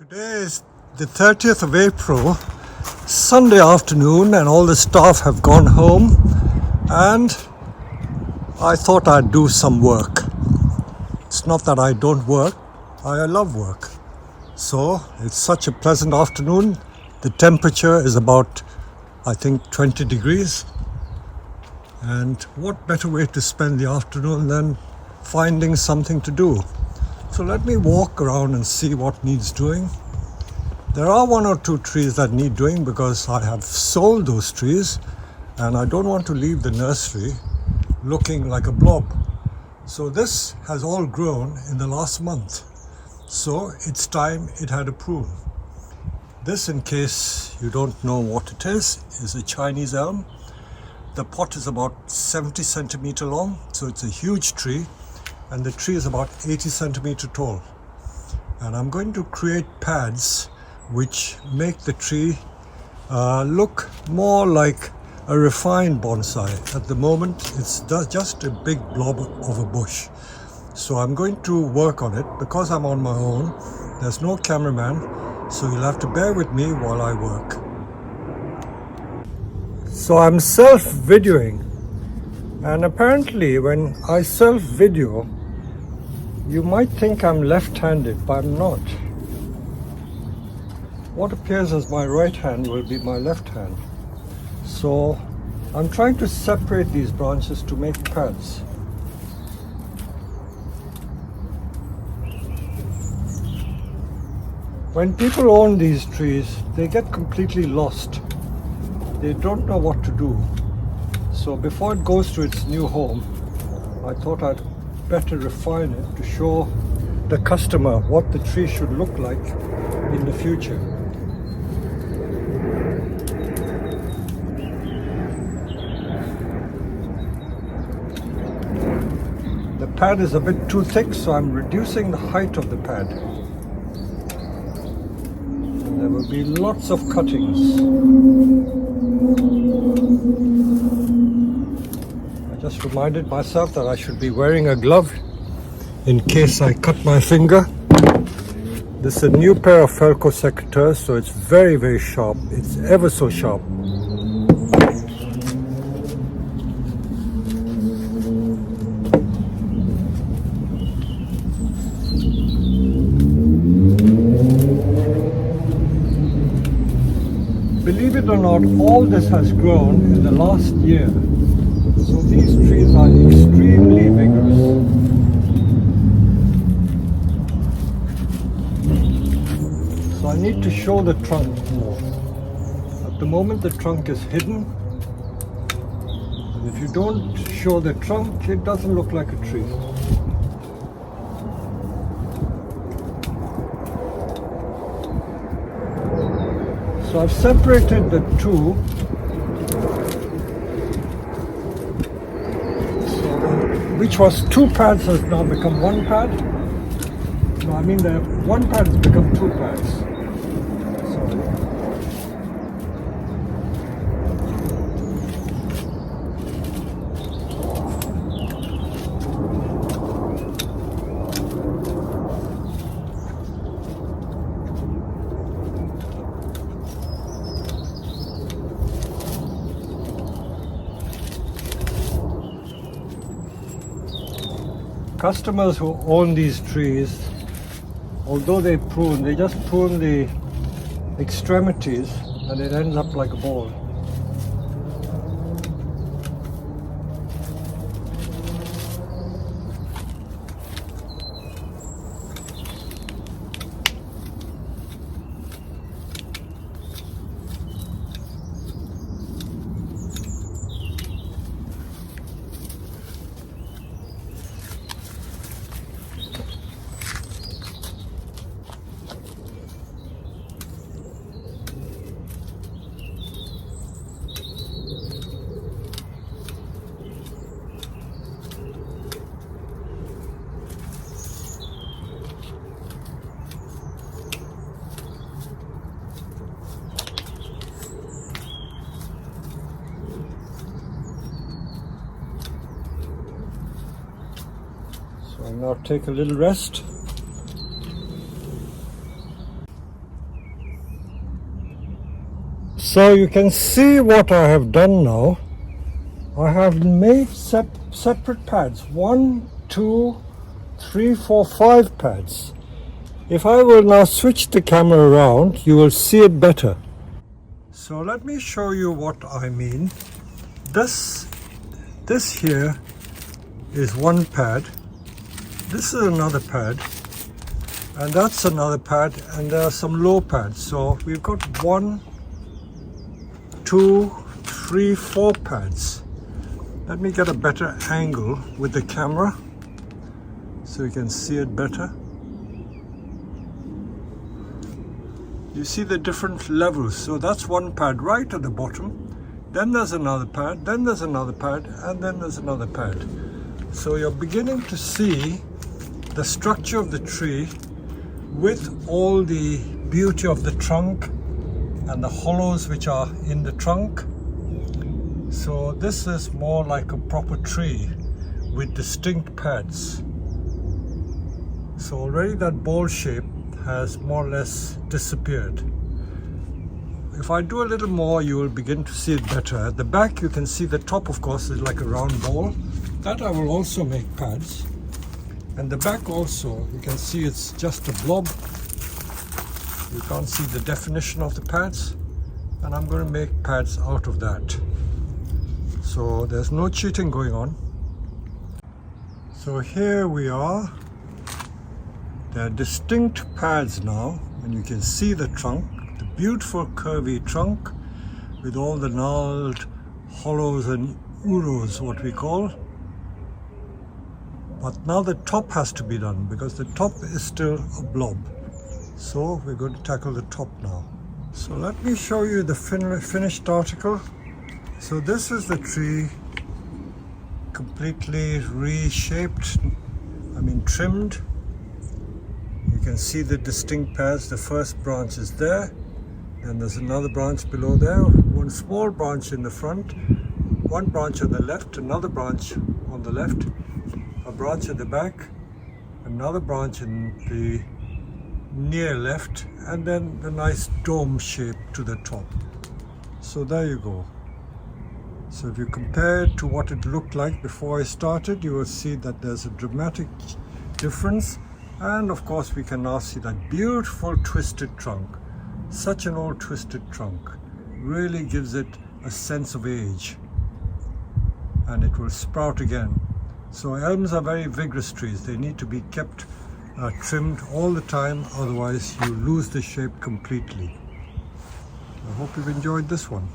Today is the 30th of April, Sunday afternoon, and all the staff have gone home, and I thought I'd do some work. It's not that I don't work, I love work. So it's such a pleasant afternoon. The temperature is about, I think, 20 degrees. And what better way to spend the afternoon than finding something to do? So let me walk around and see what needs doing. There are one or two trees that need doing because I have sold those trees and I don't want to leave the nursery looking like a blob. So this has all grown in the last month. So it's time it had a prune. This, in case you don't know what it is a Chinese elm. The pot is about 70 centimeter long, so it's a huge tree. And the tree is about 80 centimeter tall. And I'm going to create pads which make the tree look more like a refined bonsai. At the moment, it's just a big blob of a bush. So I'm going to work on it. Because I'm on my own, there's no cameraman, so you'll have to bear with me while I work. So I'm self-videoing. And apparently when I self-video, you might think I'm left-handed, but I'm not. What appears as my right hand will be my left hand. So I'm trying to separate these branches to make pads. When people own these trees, they get completely lost. They don't know what to do. So before it goes to its new home, I thought I'd better refine it to show the customer what the tree should look like in the future. The pad is a bit too thick, so I'm reducing the height of the pad. And there will be lots of cuttings. I just reminded myself that I should be wearing a glove in case I cut my finger. This is a new pair of Felco secateurs, so it's very, very sharp. It's ever so sharp. Believe it or not, all this has grown in the last year. So these trees are extremely vigorous. So I need to show the trunk more. At the moment the trunk is hidden. And if you don't show the trunk, it doesn't look like a tree. So I've separated the two. Which was two pads has now become one pad. No, I mean the one pad has become two pads. Sorry. Customers who own these trees, although they just prune the extremities and it ends up like a ball. So I'll now take a little rest. So you can see what I have done now. I have made separate pads, 1, 2, 3, 4, 5 pads. If I will now switch the camera around, you will see it better. So let me show you what I mean. This here is one pad. This is another pad. And that's another pad, and there are some low pads. So we've got 1, 2, 3, 4 pads. Let me get a better angle with the camera so you can see it better. You see the different levels. So that's one pad right at the bottom. Then there's another pad, then there's another pad, and then there's another pad. So you're beginning to see the structure of the tree with all the beauty of the trunk and the hollows which are in the trunk. So this is more like a proper tree with distinct pads. So already that ball shape has more or less disappeared. If I do a little more, you will begin to see it better. At the back you can see the top, of course, is like a round ball. That I will also make pads. And the back also, you can see it's just a blob. You can't see the definition of the pads. And I'm going to make pads out of that. So there's no cheating going on. So here we are. There are distinct pads now, and you can see the trunk, the beautiful curvy trunk with all the gnarled hollows and uros, what we call. But now the top has to be done because the top is still a blob. So we're going to tackle the top now. So let me show you the finished article. So this is the tree completely reshaped, trimmed. You can see the distinct pads. The first branch is there. Then there's another branch below there. One small branch in the front. One branch on the left. Another branch on the left. A branch at the back. Another branch in the near left. And then the nice dome shape to the top. So there you go. So if you compare it to what it looked like before I started, you will see that there's a dramatic difference. And of course we can now see that beautiful twisted trunk. Such an old twisted trunk. Really gives it a sense of age. And it will sprout again. So elms are very vigorous trees. They need to be kept trimmed all the time, otherwise you lose the shape completely. I hope you've enjoyed this one.